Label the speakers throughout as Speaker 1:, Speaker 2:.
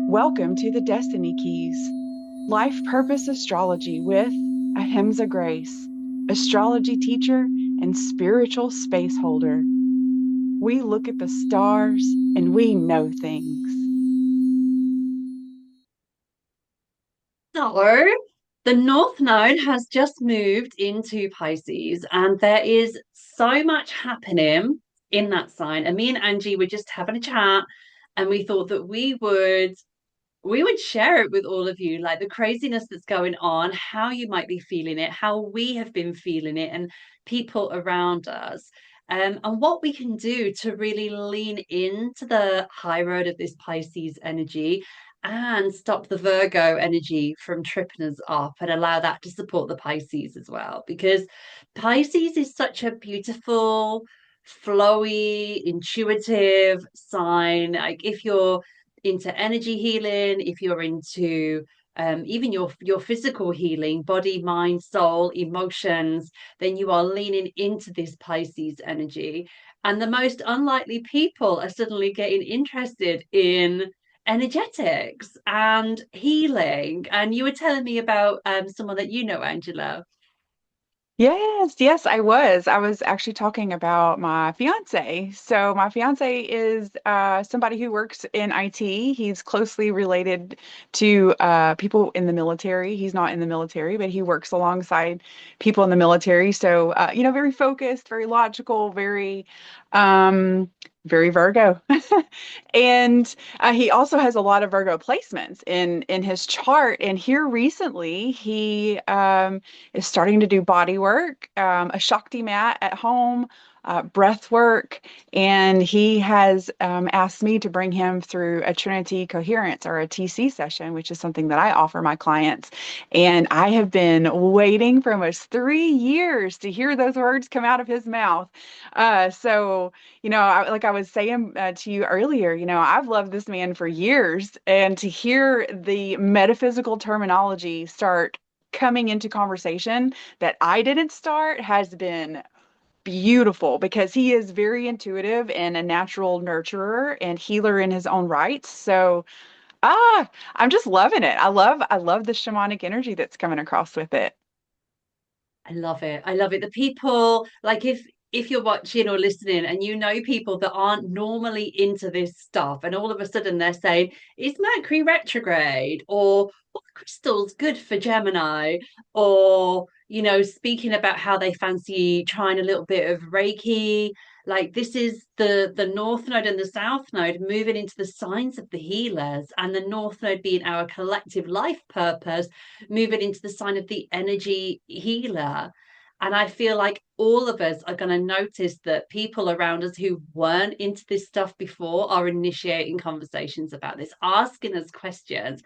Speaker 1: Welcome to the Destiny Keys, Life Purpose Astrology with Ahimsa Grace, astrology teacher and spiritual space holder. We look at the stars and we know things.
Speaker 2: So, the North Node has just moved into Pisces, and there is so much happening in that sign. And me and Angie were just having a chat, and we thought that we would share it with all of you, like the craziness that's going on, how you might be feeling it, how we have been feeling it, and people around us. And what we can do to really lean into the high road of this Pisces energy and stop the Virgo energy from tripping us up and allow that to support the Pisces as well. Because Pisces is such a beautiful, flowy, intuitive sign. Like if you're into energy healing, if you're into even your physical healing, body, mind, soul, emotions, then you are leaning into this Pisces energy. And the most unlikely people are suddenly getting interested in energetics and healing. And you were telling me about someone that you know, Angela.
Speaker 1: Yes, I was. I was actually talking about my fiance. So my fiance is somebody who works in IT. He's closely related to people in the military. He's not in the military, but he works alongside people in the military. So very focused, very logical, um, very Virgo. And he also has a lot of Virgo placements in his chart. And here recently, he is starting to do body work, a Shakti mat at home, breath work, and he has asked me to bring him through a Trinity Coherence or a TC session, which is something that I offer my clients. And I have been waiting for almost 3 years to hear those words come out of his mouth. Like I was saying to you earlier, I've loved this man for years, and to hear the metaphysical terminology start coming into conversation that I didn't start has been beautiful because he is very intuitive and a natural nurturer and healer in his own rights. So, I'm just loving it. I love the shamanic energy that's coming across with it.
Speaker 2: I love it. I love it. The people, like if you're watching or listening and you know people that aren't normally into this stuff, and all of a sudden they're saying, is Mercury retrograde? Or what crystal's good for Gemini? Or, speaking about how they fancy trying a little bit of Reiki. Like this is the North Node and the South Node moving into the signs of the healers, and the North Node being our collective life purpose moving into the sign of the energy healer. And I feel like all of us are going to notice that people around us who weren't into this stuff before are initiating conversations about this, asking us questions.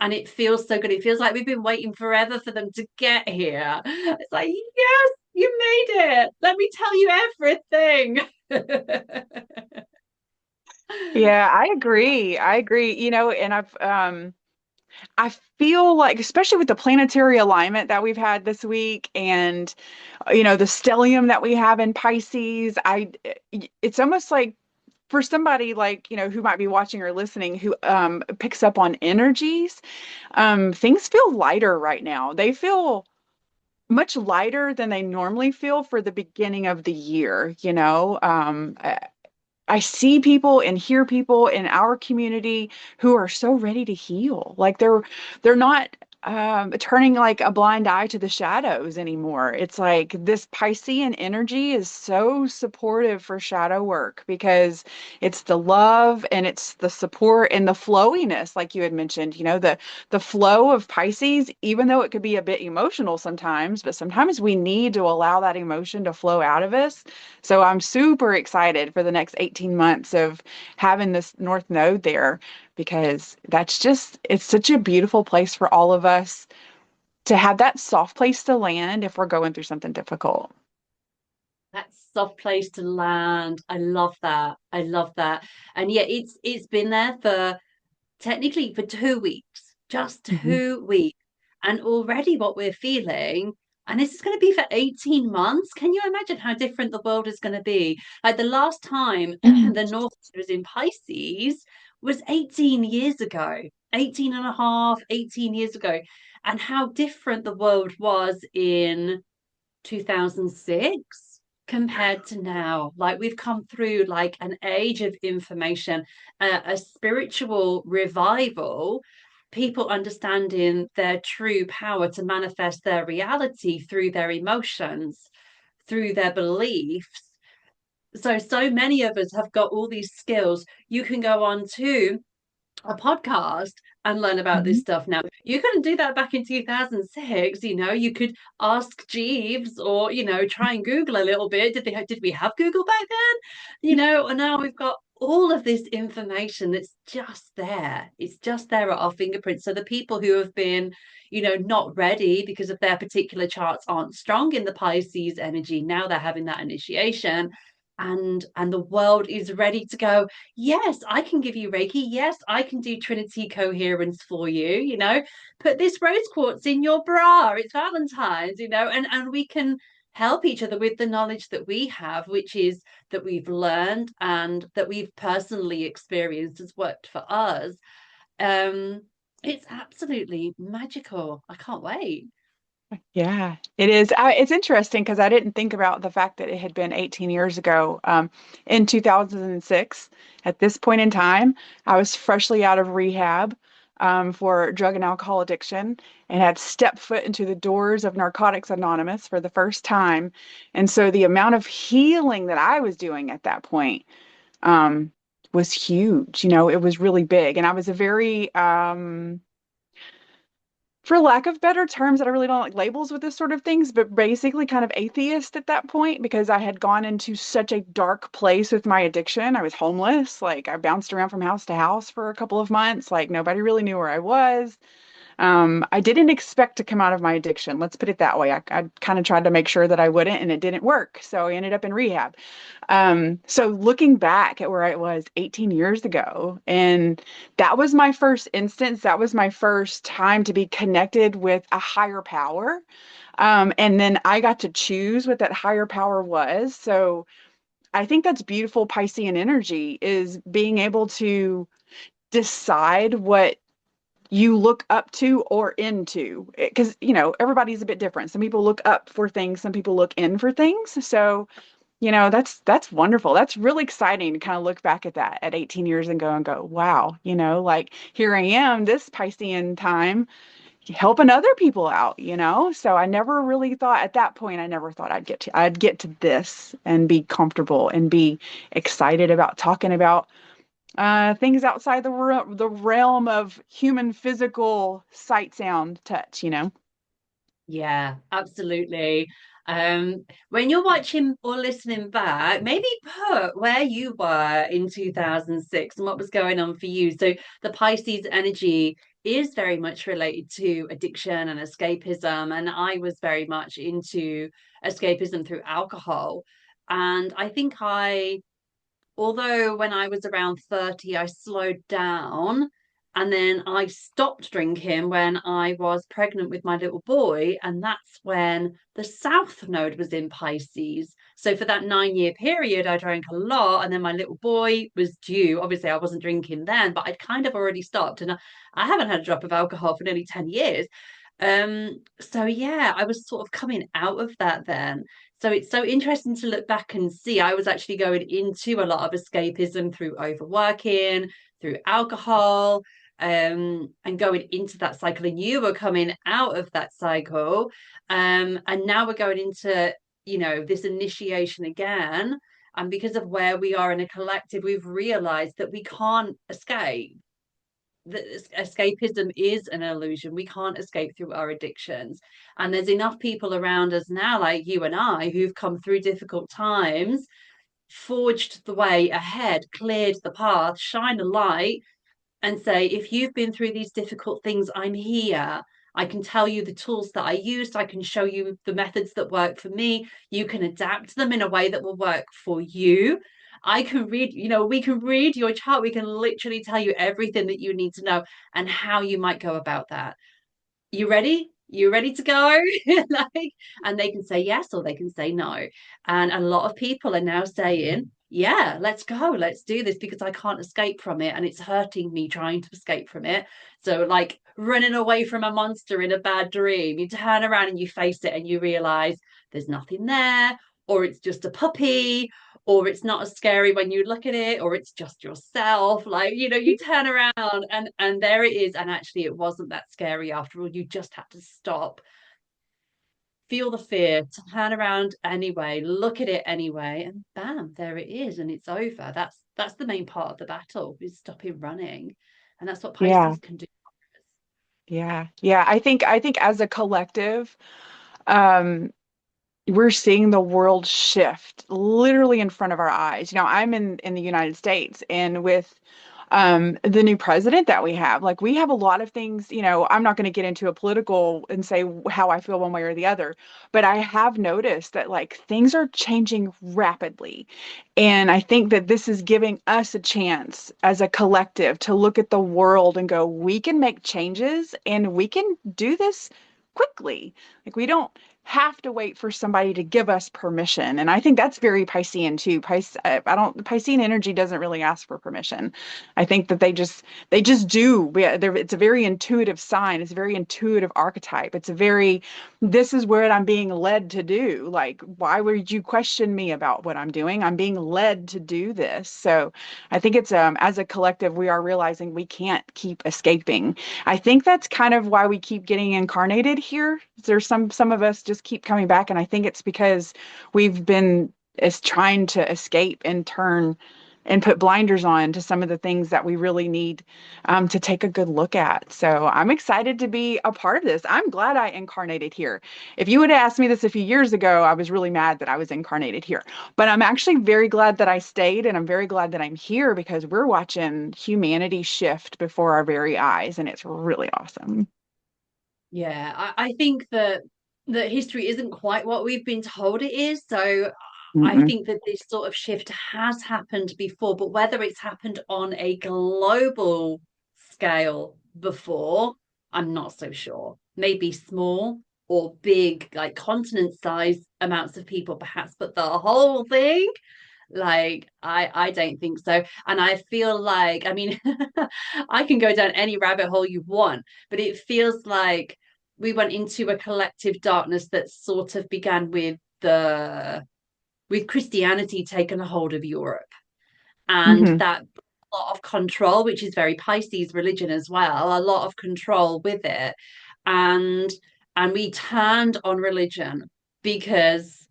Speaker 2: And it feels so good. It feels like we've been waiting forever for them to get here. It's like, yes, you made it. Let me tell you everything.
Speaker 1: Yeah, I agree. I agree. And I feel like, especially with the planetary alignment that we've had this week and, the stellium that we have in Pisces, it's almost like for somebody like, who might be watching or listening who picks up on energies, things feel lighter right now. They feel much lighter than they normally feel for the beginning of the year, I see people and hear people in our community who are so ready to heal. Like they're not turning like a blind eye to the shadows anymore. It's like this Piscean energy is so supportive for shadow work because it's the love and it's the support and the flowiness, like you had mentioned, the flow of Pisces, even though it could be a bit emotional sometimes, but sometimes we need to allow that emotion to flow out of us. So I'm super excited for the next 18 months of having this North Node there because it's such a beautiful place for all of us to have that soft place to land if we're going through something difficult.
Speaker 2: That soft place to land. I love that. I love that. And yeah, it's been there for technically for 2 weeks, just
Speaker 1: Mhm.
Speaker 2: 2 weeks. And already what we're feeling, and this is going to be for 18 months. Can you imagine how different the world is going to be? Like the last time the North was in Pisces was 18 years ago. 18 and a half, 18 years ago, and how different the world was in 2006 compared to now. Like we've come through like an age of information, a spiritual revival, people understanding their true power to manifest their reality through their emotions, through their beliefs. So many of us have got all these skills. You can go on to a podcast and learn about this
Speaker 1: Mhm.
Speaker 2: stuff now. You couldn't do that back in 2006. You could ask Jeeves or, try and Google a little bit. Did we have Google back then? And now we've got all of this information that's just there. It's just there at our fingerprints. So the people who have been, not ready because of their particular charts aren't strong in the Pisces energy, now they're having that initiation. And the world is ready to go, yes, I can give you Reiki. Yes, I can do Trinity coherence for you. Put this rose quartz in your bra. It's Valentine's, and we can help each other with the knowledge that we have, which is that we've learned and that we've personally experienced has worked for us. Um, it's absolutely magical. I can't wait.
Speaker 1: Yeah, it is. It's interesting because I didn't think about the fact that it had been 18 years ago. In 2006, at this point in time, I was freshly out of rehab for drug and alcohol addiction and had stepped foot into the doors of Narcotics Anonymous for the first time. And so the amount of healing that I was doing at that point um, was huge. It was really big. And I was a very for lack of better terms, that I really don't like labels with this sort of things, but basically kind of atheist at that point because I had gone into such a dark place with my addiction. I was homeless. Like I bounced around from house to house for a couple of months. Like nobody really knew where I was. I didn't expect to come out of my addiction. Let's put it that way. I kind of tried to make sure that I wouldn't, and it didn't work. So I ended up in rehab. So looking back at where I was 18 years ago, and that was my first instance, that was my first time to be connected with a higher power. And then I got to choose what that higher power was. So I think that's beautiful Piscean energy is being able to decide what you look up to or into because everybody's a bit different. Some people look up for things, some people look in for things. So that's wonderful. That's really exciting to kind of look back at that at 18 years and go, wow, like here I am this Piscean time helping other people out. So I never really thought at that point, I never thought I'd get to this and be comfortable and be excited about talking about things outside the realm of human physical sight, sound, touch.
Speaker 2: Yeah, absolutely. When you're watching or listening back, maybe put where you were in 2006 and what was going on for you. So the Pisces energy is very much related to addiction and escapism, and I was very much into escapism through alcohol. And I think although when I was around 30, I slowed down and then I stopped drinking when I was pregnant with my little boy. And that's when the South Node was in Pisces. So for that 9 year period, I drank a lot. And then my little boy was due. Obviously, I wasn't drinking then, but I'd kind of already stopped. And I haven't had a drop of alcohol for nearly 10 years. So yeah, I was sort of coming out of that then. So it's so interesting to look back and see. I was actually going into a lot of escapism through overworking, through alcohol, and going into that cycle. And you were coming out of that cycle. And now we're going into, this initiation again. And because of where we are in a collective, we've realized that we can't escape, that escapism is an illusion. We can't escape through our addictions. And there's enough people around us now, like you and I, who've come through difficult times, forged the way ahead, cleared the path, shine a light, and say, if you've been through these difficult things, I'm here. I can tell you the tools that I used. I can show you the methods that work for me. You can adapt them in a way that will work for you. I can read, we can read your chart. We can literally tell you everything that you need to know and how you might go about that. You ready? you ready to go? Like, and they can say yes or they can say no. And a lot of people are now saying, yeah, let's go, let's do this because I can't escape from it and it's hurting me trying to escape from it. So, like running away from a monster in a bad dream, you turn around and you face it and you realize there's nothing there, or it's just a puppy, or it's not as scary when you look at it, or it's just yourself. Like, you turn around and there it is. And actually it wasn't that scary after all. You just had to stop, feel the fear, turn around anyway, look at it anyway, and bam, there it is, and it's over. That's the main part of the battle, is stopping running. And that's what
Speaker 1: Yeah.
Speaker 2: Pisces can do.
Speaker 1: Yeah. Yeah. I think as a collective, um, we're seeing the world shift literally in front of our eyes. I'm in the United States, and with the new president that we have, like we have a lot of things, I'm not going to get into a political and say how I feel one way or the other, but I have noticed that like things are changing rapidly. And I think that this is giving us a chance as a collective to look at the world and go, we can make changes and we can do this quickly. Like we don't have to wait for somebody to give us permission. And I think that's very Piscean too. I don't, Piscean energy doesn't really ask for permission. I think that they just do. It's a very intuitive sign. It's a very intuitive archetype. It's a very, this is what I'm being led to do. Like, why would you question me about what I'm doing? I'm being led to do this. So I think it's as a collective, we are realizing we can't keep escaping. I think that's kind of why we keep getting incarnated here. There's some of us just keep coming back, and I think it's because we've been is trying to escape and turn and put blinders on to some of the things that we really need to take a good look at. So I'm excited to be a part of this. I'm glad I incarnated here. If you would have asked me this a few years ago, I was really mad that I was incarnated here. But I'm actually very glad that I stayed, and I'm very glad that I'm here because we're watching humanity shift before our very eyes, and it's really awesome.
Speaker 2: Yeah, I think that history isn't quite what we've been told it is. So I
Speaker 1: Mm-mm.
Speaker 2: think that this sort of shift has happened before, but whether it's happened on a global scale before, I'm not so sure. Maybe small or big, like continent size amounts of people, perhaps, but the whole thing, like I don't think so. And I feel like, I mean, I can go down any rabbit hole you want, but it feels like we went into a collective darkness that sort of began with Christianity taking a hold of Europe, and
Speaker 1: Hmm.
Speaker 2: that lot of control, which is very Pisces religion as well, a lot of control with it. And we turned on religion because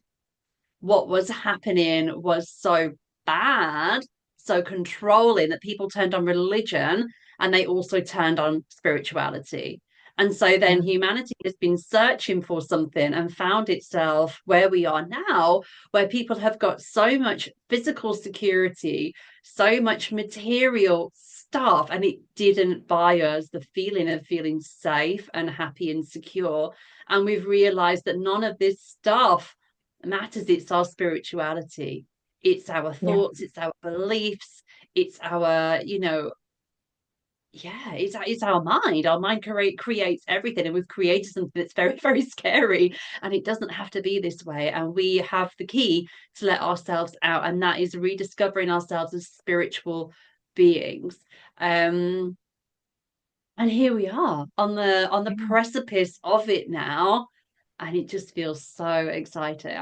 Speaker 2: what was happening was so bad, so controlling, that people turned on religion and they also turned on spirituality. And so
Speaker 1: Yeah.
Speaker 2: then humanity has been searching for something and found itself where we are now, where people have got so much physical security, so much material stuff, and it didn't buy us the feeling of feeling safe and happy and secure. And we've realized that none of this stuff matters. It's our spirituality, it's our
Speaker 1: Yeah.
Speaker 2: thoughts, it's our beliefs, it's our, yeah, it's our mind. Our mind creates everything, and we've created something that's very, very scary. And it doesn't have to be this way. And we have the key to let ourselves out, and that is rediscovering ourselves as spiritual beings. Um, and here we are on the
Speaker 1: Yeah.
Speaker 2: precipice of it now, and it just feels so exciting.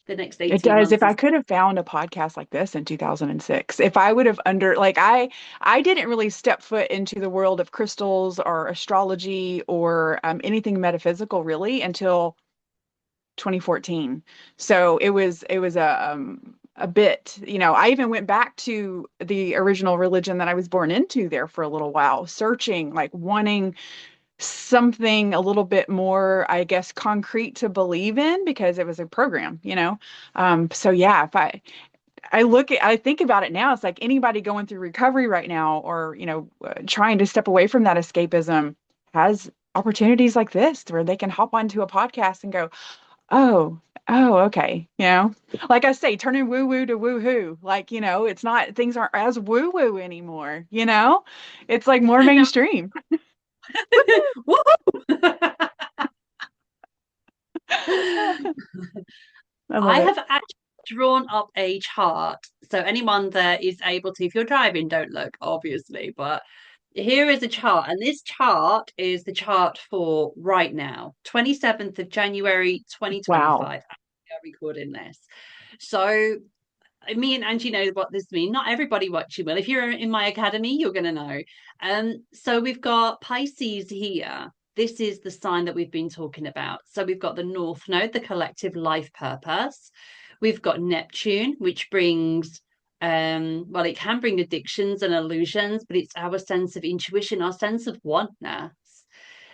Speaker 2: The next
Speaker 1: It
Speaker 2: 18
Speaker 1: does.
Speaker 2: months
Speaker 1: If I
Speaker 2: is.
Speaker 1: could have found a podcast like this in 2006, if I would have like I didn't really step foot into the world of crystals or astrology or anything metaphysical really until 2014. So it was a bit, I even went back to the original religion that I was born into there for a little while, searching, like wanting something a little bit more, I guess, concrete to believe in because it was a program. So yeah, if I think about it now, it's like anybody going through recovery right now or, trying to step away from that escapism has opportunities like this where they can hop onto a podcast and go, oh, oh, okay. Like I say, turning woo woo to woo hoo. Like, it's not, things aren't as woo woo anymore, it's like more
Speaker 2: Now,
Speaker 1: mainstream.
Speaker 2: woohoo!
Speaker 1: I love
Speaker 2: I
Speaker 1: it.
Speaker 2: have actually drawn up a chart. So anyone that is able to, if you're driving, don't look, obviously, but here is a chart. And this chart is the chart for right now, 27th of January,
Speaker 1: Wow.
Speaker 2: 2025. We are recording this. So me and Angie know what this means. Not everybody watching will. If you're in my academy, you're going to know. So we've got Pisces here. This is the sign that we've been talking about. So we've got the North Node, the collective life purpose. We've got Neptune, which brings, well, it can bring addictions and illusions, but it's our sense of intuition, our sense of oneness.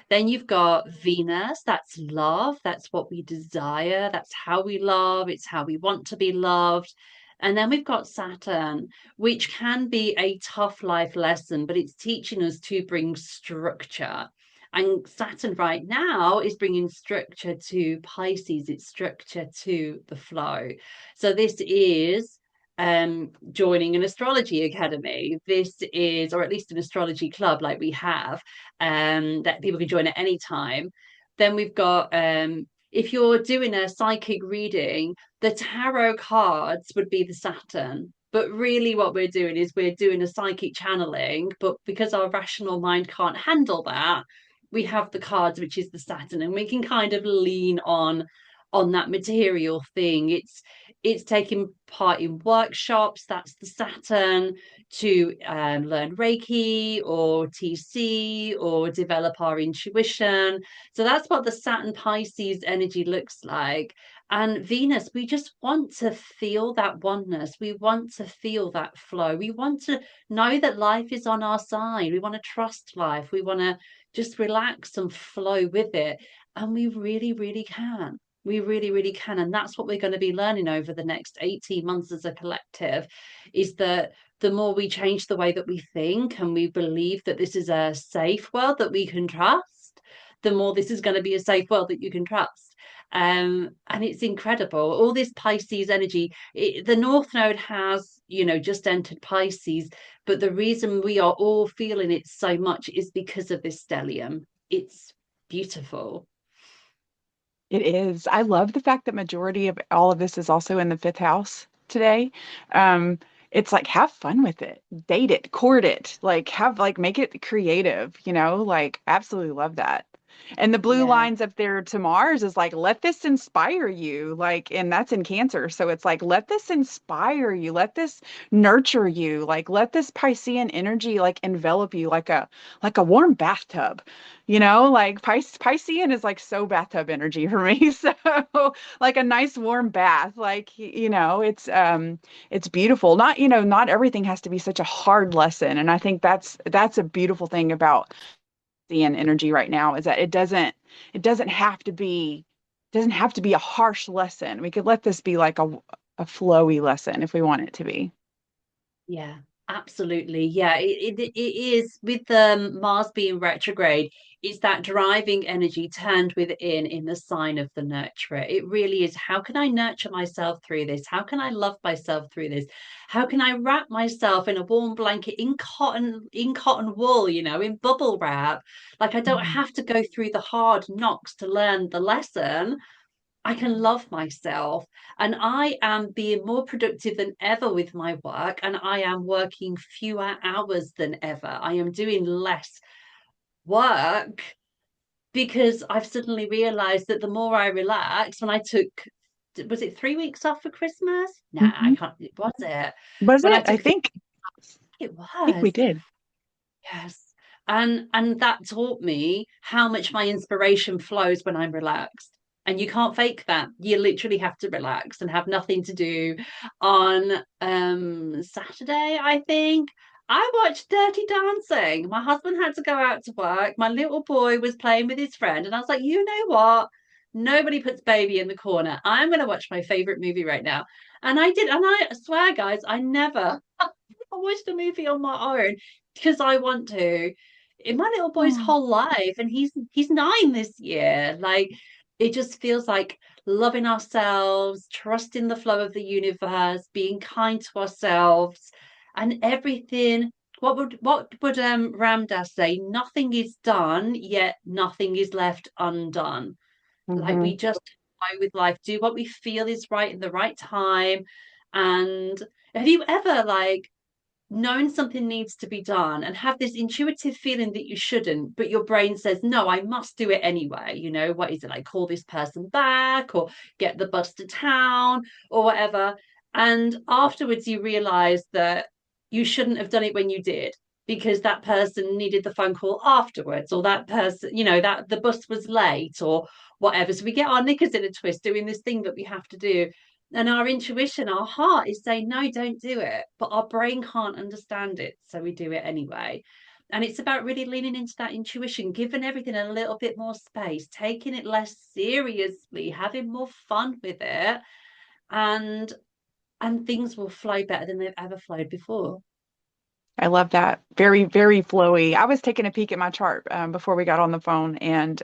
Speaker 2: Then you've got Venus, that's love, that's what we desire, that's how we love, it's how we want to be loved. And then we've got Saturn, which can be a tough life lesson, but it's teaching us to bring structure. And Saturn right now is bringing structure to Pisces, it's structure to the flow. So this is joining an astrology academy. This is, or at least an astrology club like we have, that people can join at any time. Then we've got if you're doing a psychic reading, the tarot cards would be the Saturn. But really, what we're doing is we're doing a psychic channeling. But because our rational mind can't handle that, we have the cards, which is the Saturn, and we can kind of lean on that material thing. It's taking part in workshops. That's the Saturn to learn Reiki or TC or develop our intuition. So that's what the Saturn Pisces energy looks like. And Venus, we just want to feel that oneness. We want to feel that flow. We want to know that life is on our side. We want to trust life. We want to just relax and flow with it. And we really, really can. We really, really can. And that's what we're going to be learning over the next 18 months as a collective, is that the more we change the way that we think and we believe that this is a safe world that we can trust, the more this is going to be a safe world that you can trust. And it's incredible. All this Pisces energy, the North Node has, just entered Pisces, but the reason we are all feeling it so much is because of this stellium. It's beautiful.
Speaker 1: It is. I love the fact that majority of all of this is also in the fifth house today. Um, it's like have fun with it, date it, court it, like have like make it creative, like absolutely love that. And the blue
Speaker 2: Yeah.
Speaker 1: lines up there to Mars is like, let this inspire you. Like, and that's in Cancer. So it's like, let this inspire you, let this nurture you, like let this Piscean energy like envelop you like a warm bathtub. Like Piscean is like so bathtub energy for me. So like a nice warm bath, like it's beautiful. Not everything has to be such a hard lesson. And I think that's a beautiful thing about Piscean energy right now is that it doesn't have to be a harsh lesson. We could let this be like a flowy lesson if we want it to be.
Speaker 2: Yeah, absolutely. Yeah, it is with Mars being retrograde, it's that driving energy turned within in the sign of the nurturer. It really is. How can I nurture myself through this? How can I love myself through this? How can I wrap myself in a warm blanket in cotton wool, in bubble wrap? Like I don't
Speaker 1: Mhm.
Speaker 2: have to go through the hard knocks to learn the lesson. I can love myself, and I am being more productive than ever with my work, and I am working fewer hours than ever. I am doing less work because I've suddenly realized that the more I relax, when I took, was it 3 weeks off for Christmas? Nah, I
Speaker 1: Mhm.
Speaker 2: can't, was it?
Speaker 1: Was
Speaker 2: When I
Speaker 1: it? I
Speaker 2: took, it
Speaker 1: think we
Speaker 2: was.
Speaker 1: did.
Speaker 2: Yes. And that taught me how much my inspiration flows when I'm relaxed. And you can't fake that. You literally have to relax and have nothing to do. On Saturday, I think, I watched Dirty Dancing. My husband had to go out to work. My little boy was playing with his friend, and I was like, you know what? Nobody puts baby in the corner. I'm going to watch my favorite movie right now. And I did, and I swear, guys, I never watched a movie on my own because I want to. In my little boy's
Speaker 1: Oh.
Speaker 2: whole life, and he's 9 this year. Like it just feels like loving ourselves, trusting the flow of the universe, being kind to ourselves, and everything. What would Ram Dass say? Nothing is done, yet nothing is left undone. Like we
Speaker 1: Mhm.
Speaker 2: just flow with life, do what we feel is right in the right time. And have you ever like knowing something needs to be done and have this intuitive feeling that you shouldn't, but your brain says, no, I must do it anyway? You know, what is it like? Call this person back or get the bus to town or whatever. And afterwards, you realize that you shouldn't have done it when you did because that person needed the phone call afterwards, or that person, you know, that the bus was late or whatever. So we get our knickers in a twist doing this thing that we have to do, and our intuition, our heart is saying, no, don't do it. But our brain can't understand it. So we do it anyway. And it's about really leaning into that intuition, giving everything a little bit more space, taking it less seriously, having more fun with it. And things will flow better than they've ever flowed before.
Speaker 1: I love that. Very, very flowy. I was taking a peek at my chart before we got on the phone, and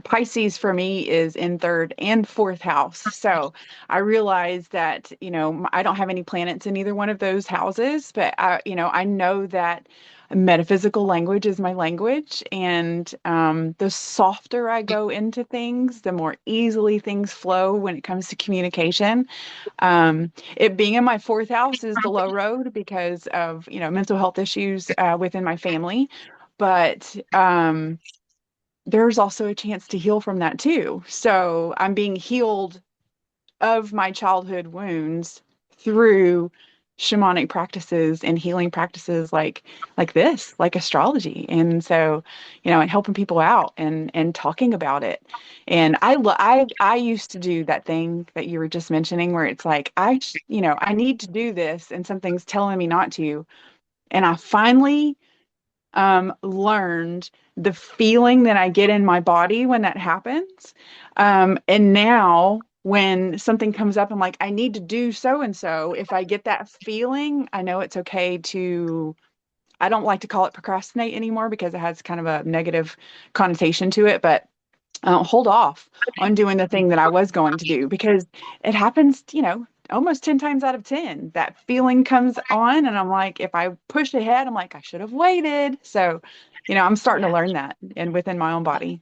Speaker 1: Pisces for me is in third and fourth house. So I realized that, I don't have any planets in either one of those houses, but I know that metaphysical language is my language. And the softer I go into things, the more easily things flow when it comes to communication. It being in my fourth house is the low road because of, mental health issues within my family. But there's also a chance to heal from that too. So I'm being healed of my childhood wounds through shamanic practices and healing practices like this, like astrology. And so, and helping people out and talking about it. And I used to do that thing that you were just mentioning where it's like I need to do this and something's telling me not to. And I finally learned the feeling that I get in my body when that happens. And now when something comes up, I'm like, I need to do so and so. If I get that feeling, I know it's okay to, I don't like to call it procrastinate anymore because it has kind of a negative connotation to it, but hold off on doing the thing that I was going to do because it happens, almost 10 times out of 10. That feeling comes on, and I'm like, if I push ahead, I'm like, I should have waited. So, I'm starting to
Speaker 2: Yeah.
Speaker 1: learn that and within my own body.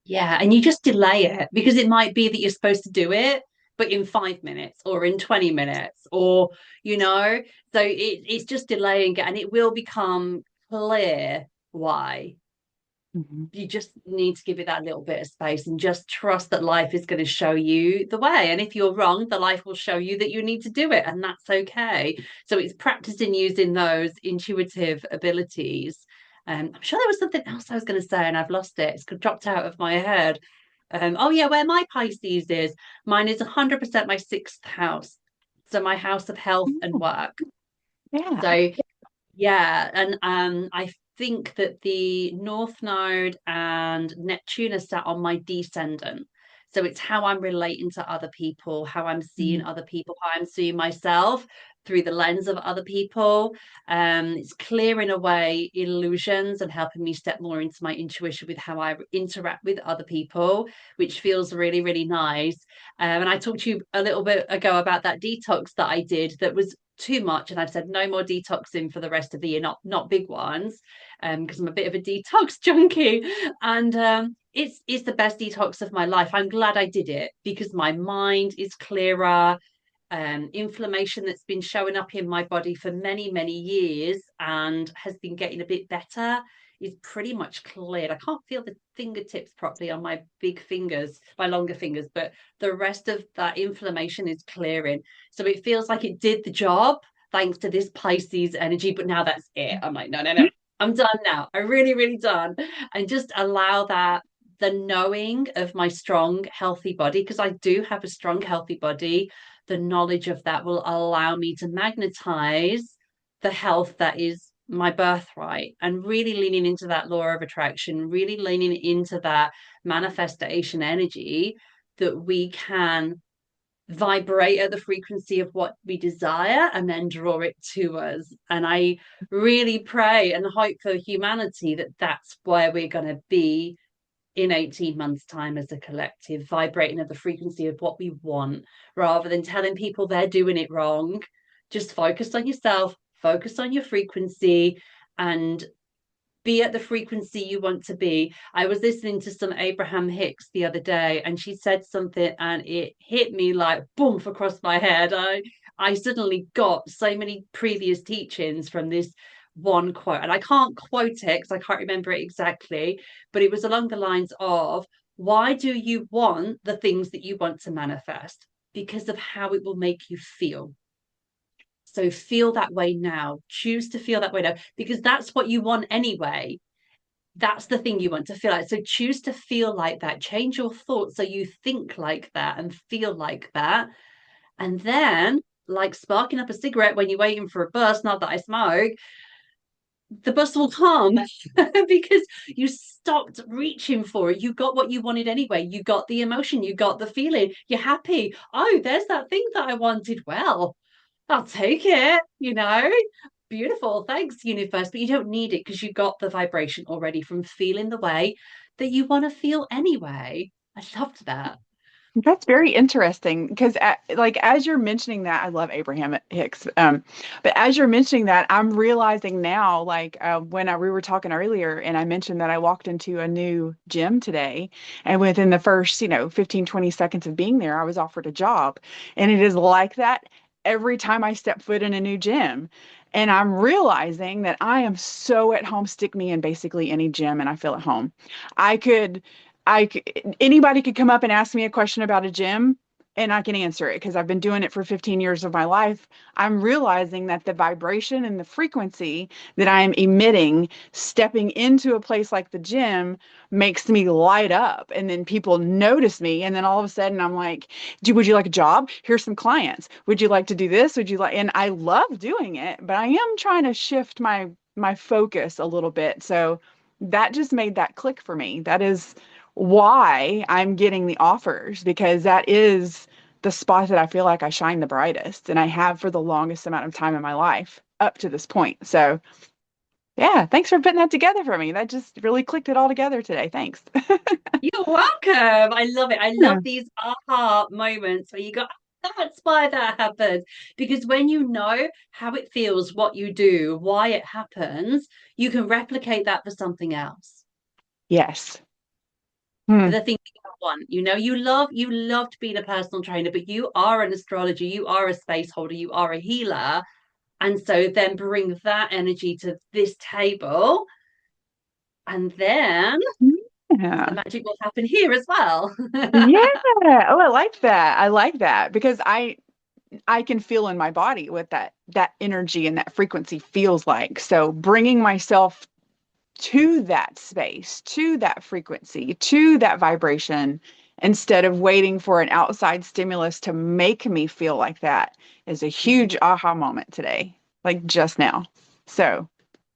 Speaker 2: Yeah. And you just delay it because it might be that you're supposed to do it, but in 5 minutes or in 20 minutes, or, you know, so it's just delaying it and it will become clear why.
Speaker 1: Mhm.
Speaker 2: You just need to give it that little bit of space and just trust that life is going to show you the way. And if you're wrong, the life will show you that you need to do it, and that's okay. So it's practicing using those intuitive abilities. I'm sure there was something else I was going to say, and I've lost it. It's dropped out of my head. Oh yeah, where my Pisces is, mine is 100% my sixth house. So my house of health and
Speaker 1: Oh,
Speaker 2: work.
Speaker 1: yeah.
Speaker 2: So yeah, and I think that the North Node and Neptune are sat on my descendant. So it's how I'm relating to other people, how I'm seeing
Speaker 1: Mhm.
Speaker 2: other people, how I'm seeing myself through the lens of other people. It's clearing away illusions and helping me step more into my intuition with how I interact with other people, which feels really, really nice. And I talked to you a little bit ago about that detox that I did that was too much, and I've said no more detoxing for the rest of the year, not big ones, because I'm a bit of a detox junkie. And it's the best detox of my life. I'm glad I did it because my mind is clearer. Inflammation that's been showing up in my body for many, many years and has been getting a bit better is pretty much cleared. I can't feel the fingertips properly on my big fingers, my longer fingers, but the rest of that inflammation is clearing. So it feels like it did the job thanks to this Pisces energy, but now that's it. I'm like, no, no, no. I'm done now. I'm really, really done. And just allow that the knowing of my strong, healthy body, because I do have a strong, healthy body, the knowledge of that will allow me to magnetize the health that is my birthright, and really leaning into that law of attraction, really leaning into that manifestation energy, that we can vibrate at the frequency of what we desire and then draw it to us. And I really pray and hope for humanity that that's where we're going to be in 18 months' time as a collective, vibrating at the frequency of what we want rather than telling people they're doing it wrong. Just focus on yourself, focus on your frequency, and be at the frequency you want to be. I was listening to some Abraham Hicks the other day, and she said something, and it hit me like boom across my head. I suddenly got so many previous teachings from this one quote, and I can't quote it because I can't remember it exactly, but it was along the lines of, why do you want the things that you want to manifest? Because of how it will make you feel. So feel that way now. Choose to feel that way now because that's what you want anyway. That's the thing you want to feel like. So choose to feel like that. Change your thoughts so you think like that and feel like that. And then, like sparking up a cigarette when you're waiting for a bus, not that I smoke, the bus will come because you stopped reaching for it. You got what you wanted anyway. You got the emotion, you got the feeling, you're happy. Oh, there's that thing that I wanted. Well, I'll take it, Beautiful. Thanks, universe. But you don't need it because you got the vibration already from feeling the way that you want to feel anyway. I loved that.
Speaker 1: That's very interesting because, like, as you're mentioning that, I love Abraham Hicks. But as you're mentioning that, I'm realizing now, like, we were talking earlier, and I mentioned that I walked into a new gym today, and within the first, 15, 20 seconds of being there, I was offered a job. And it is like that every time I step foot in a new gym. And I'm realizing that I am so at home, stick me in basically any gym, and I feel at home. I could. Anybody could come up and ask me a question about a gym and I can answer it because I've been doing it for 15 years of my life. I'm realizing that the vibration and the frequency that I am emitting stepping into a place like the gym makes me light up. And then people notice me. And then all of a sudden I'm like, would you like a job? Here's some clients. Would you like to do this? Would you like, and I love doing it, but I am trying to shift my focus a little bit. So that just made that click for me. That is why I'm getting the offers because that is the spot that I feel like I shine the brightest and I have for the longest amount of time in my life up to this point. So, yeah, thanks for putting that together for me. That just really clicked it all together today. Thanks.
Speaker 2: You're welcome. I love it. I love
Speaker 1: Yeah.
Speaker 2: these aha moments where you go, that's why that happens. Because when you know how it feels, what you do, why it happens, you can replicate that for something else.
Speaker 1: Yes.
Speaker 2: For
Speaker 1: Hmm.
Speaker 2: the thing that you want. You loved being a personal trainer, but you are an astrologer, you are a space holder, you are a healer. And so then bring that energy to this table, and then the
Speaker 1: Yeah.
Speaker 2: magic will happen here as well.
Speaker 1: Yeah. Oh, I like that. I like that because I can feel in my body what that energy and that frequency feels like. So bringing myself to that space, to that frequency, to that vibration, instead of waiting for an outside stimulus to make me feel like that is a huge aha moment today, like just now. So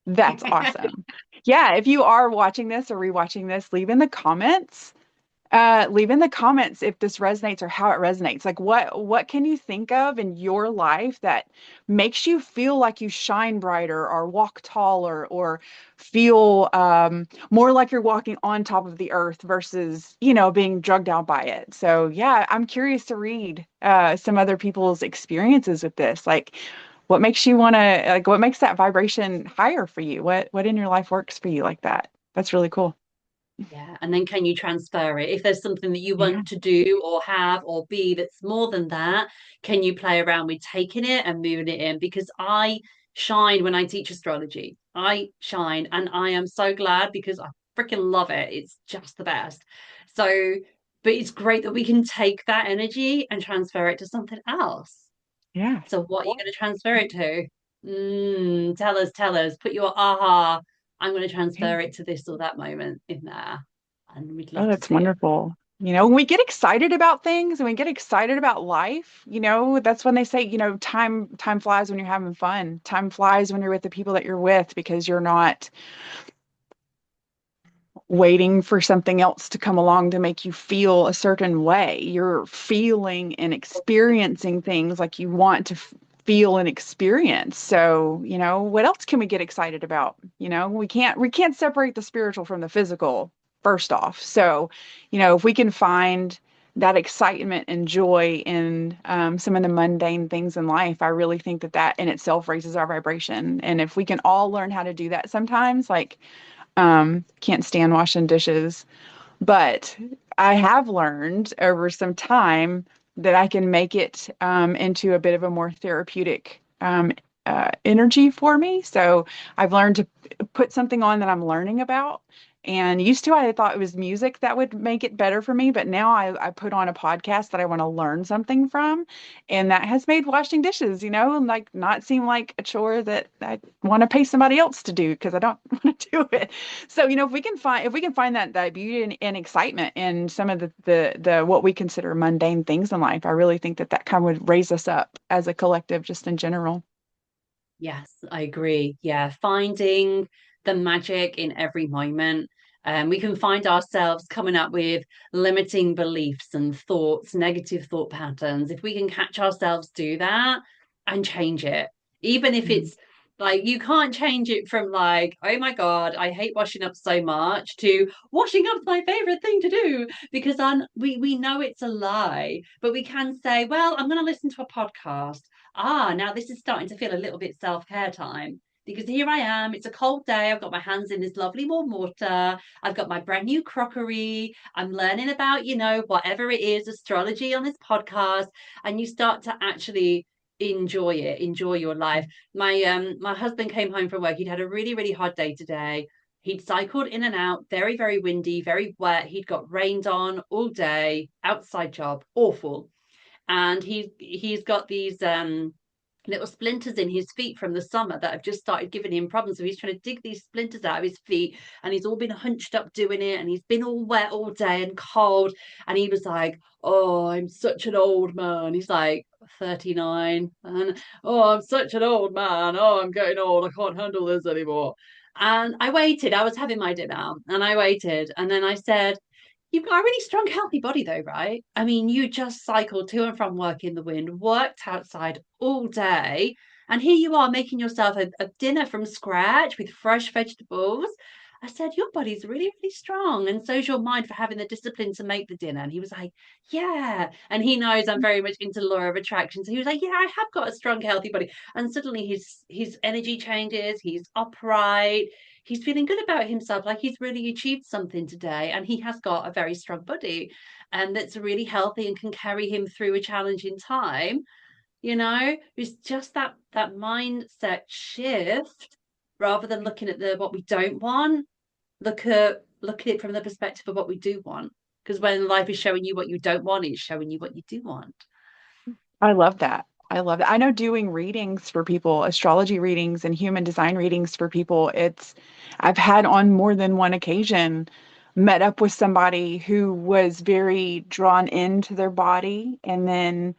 Speaker 1: that's awesome. Yeah, if you are watching this or rewatching this, leave in the comments if this resonates or how it resonates. Like what can you think of in your life that makes you feel like you shine brighter or walk taller or feel more like you're walking on top of the earth versus, being drugged out by it. So yeah, I'm curious to read some other people's experiences with this. Like what makes you want to like what makes that vibration higher for you? What in your life works for you like that? That's really cool.
Speaker 2: Yeah. And then can you transfer it? If there's something that you
Speaker 1: Yeah.
Speaker 2: want to do or have or be that's more than that, can you play around with taking it and moving it in? Because I shine when I teach astrology. I shine and I am so glad because I freaking love it. It's just the best. So, but it's great that we can take that energy and transfer it to something else.
Speaker 1: Yeah.
Speaker 2: So what are you going to transfer it to? Tell us, put your aha. I'm going to transfer it to this or that moment in there. And we'd
Speaker 1: Oh,
Speaker 2: love to
Speaker 1: that's
Speaker 2: see it.
Speaker 1: wonderful. When we get excited about things and we get excited about life, that's when they say, time flies when you're having fun. Time flies when you're with the people that you're with because you're not waiting for something else to come along to make you feel a certain way. You're feeling and experiencing things like you want to feel and experience. So, what else can we get excited about? We can't separate the spiritual from the physical, first off. So, if we can find that excitement and joy in some of the mundane things in life, I really think that in itself raises our vibration. And if we can all learn how to do that sometimes, like Can't stand washing dishes. But I have learned over some time that I can make it into a bit of a more therapeutic energy for me. So I've learned to put something on that I'm learning about. And used to, I thought it was music that would make it better for me. But now I put on a podcast that I want to learn something from. And that has made washing dishes, like not seem like a chore that I want to pay somebody else to do because I don't want to do it. So, if we can find that beauty and excitement in some of the what we consider mundane things in life, I really think that kind of would raise us up as a collective just in general.
Speaker 2: Yes, I agree. Yeah, finding the magic in every moment. We can find ourselves coming up with limiting beliefs and thoughts, negative thought patterns. If we can catch ourselves do that and change it, even if
Speaker 1: Mhm.
Speaker 2: it's like you can't change it from like, oh my God, I hate washing up so much to washing up's my favorite thing to do because we know it's a lie, but we can say, well, I'm going to listen to a podcast. Now this is starting to feel a little bit self-care time because here I am. It's a cold day. I've got my hands in this lovely warm water. I've got my brand new crockery. I'm learning about, whatever it is, astrology on this podcast. And you start to actually enjoy it, enjoy your life. My husband came home from work. He'd had a really, really hard day today. He'd cycled in and out, very, very windy, very wet. He'd got rained on all day, outside job, awful, and he's got these little splinters in his feet from the summer that have just started giving him problems. So he's trying to dig these splinters out of his feet, and he's all been hunched up doing it, and he's been all wet all day and cold. And he was like, "Oh, I'm such an old man." He's like 39, and oh, I'm such an old man. Oh, I'm getting old. I can't handle this anymore. And I waited. I was having my dinner, and I waited, and then I said, you've got a really strong, healthy body, though, right? I mean, you just cycled to and from work in the wind, worked outside all day, and here you are making yourself a dinner from scratch with fresh vegetables. I said, your body's really, really strong. And so's your mind for having the discipline to make the dinner. And he was like, yeah. And he knows I'm very much into law of attraction. So he was like, yeah, I have got a strong, healthy body. And suddenly his energy changes, he's upright, he's feeling good about himself, like he's really achieved something today, and he has got a very strong body, and that's really healthy and can carry him through a challenging time. It's just that mindset shift, rather than looking at the what we don't want. Look at it from the perspective of what we do want, because when life is showing you what you don't want, it's showing you what you do want.
Speaker 1: I love that. I love that. I know doing readings for people, astrology readings and human design readings for people, I've had on more than one occasion met up with somebody who was very drawn into their body. And then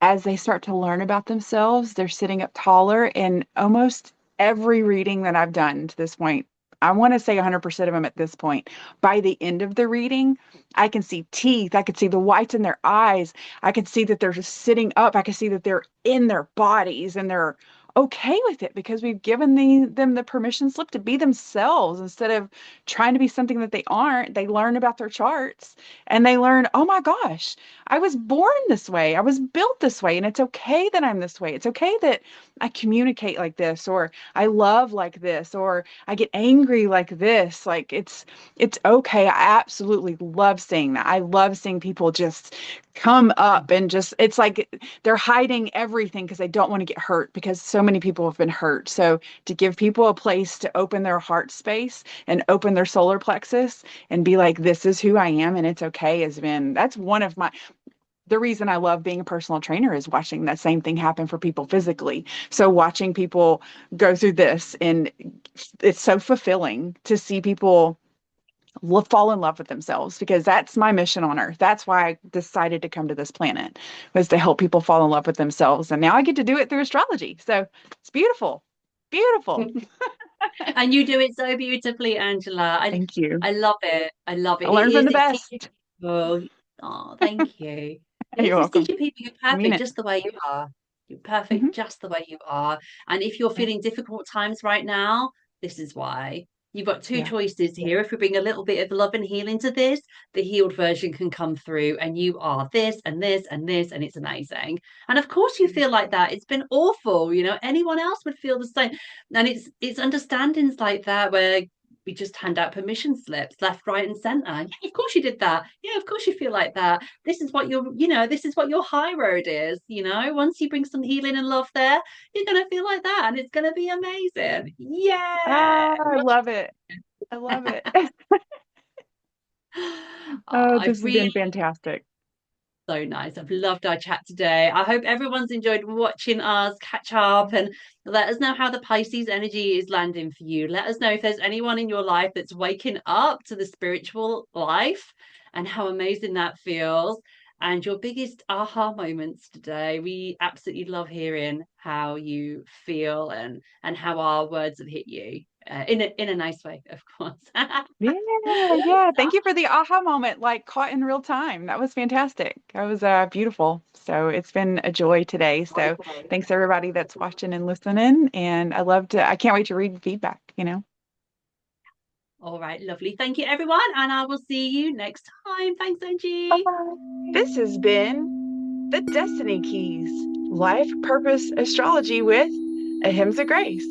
Speaker 1: as they start to learn about themselves, they're sitting up taller. And almost every reading that I've done to this point, I want to say 100% of them at this point, by the end of the reading, I can see teeth. I could see the whites in their eyes. I could see that they're just sitting up. I could see that they're in their bodies and they're okay with it because we've given them the permission slip to be themselves instead of trying to be something that they aren't. They learn about their charts and they learn, oh my gosh, I was born this way. I was built this way. And it's okay that I'm this way. It's okay that I communicate like this, or I love like this, or I get angry like this. Like it's okay. I absolutely love seeing that. I love seeing people just come up and just it's like they're hiding everything because they don't want to get hurt because so many people have been hurt. So to give people a place to open their heart space and open their solar plexus and be like, this is who I am and it's okay has been that's one of my the reason I love being a personal trainer is watching that same thing happen for people physically. So watching people go through this and it's so fulfilling to see people fall in love with themselves because that's my mission on earth. That's why I decided to come to this planet was to help people fall in love with themselves. And now I get to do it through astrology. So it's beautiful. Beautiful.
Speaker 2: And you do it so beautifully, Angela. I
Speaker 1: Thank you.
Speaker 2: I love it. I love
Speaker 1: I
Speaker 2: it. It
Speaker 1: learned from
Speaker 2: is.
Speaker 1: the
Speaker 2: It's teaching
Speaker 1: best.
Speaker 2: people. Oh, thank you. It is.
Speaker 1: You're
Speaker 2: It's
Speaker 1: welcome.
Speaker 2: teaching people you're
Speaker 1: I mean
Speaker 2: perfect
Speaker 1: it.
Speaker 2: just the way you are. You're perfect
Speaker 1: Hmm.
Speaker 2: just the way you are. And if you're
Speaker 1: Yeah.
Speaker 2: feeling difficult times right now, this is why. You've got two
Speaker 1: Yeah.
Speaker 2: choices here. If we bring a little bit of love and healing to this, the healed version can come through, and you are this and this and this, and it's amazing. And of course, you feel like that. It's been awful. Anyone else would feel the same. And it's understandings like that where we just hand out permission slips left, right, and center. Yeah, of course you did that. Yeah, of course you feel like that. This is what this is what your high road is. Once you bring some healing and love there, you're gonna feel like that, and it's gonna be amazing. Yeah.
Speaker 1: Ah, I love it. I love it.
Speaker 2: Oh,
Speaker 1: Oh, this
Speaker 2: I've
Speaker 1: has
Speaker 2: really
Speaker 1: been fantastic.
Speaker 2: so nice. I've loved our chat today. I hope everyone's enjoyed watching us catch up and let us know how the Pisces energy is landing for you. Let us know if there's anyone in your life that's waking up to the spiritual life and how amazing that feels. And your biggest aha moments today. We absolutely love hearing how you feel and how our words have hit you in a nice way, of course.
Speaker 1: Yeah, yeah. Thank you for the aha moment, like caught in real time. That was fantastic. That was beautiful. So it's been a joy today. So thanks everybody that's watching and listening. And I can't wait to read feedback.
Speaker 2: All right, lovely. Thank you, everyone. And I will see you next time. Thanks, Angie.
Speaker 1: Bye-bye. This has been the Destiny Keys Life Purpose Astrology with Ahimsa Grace.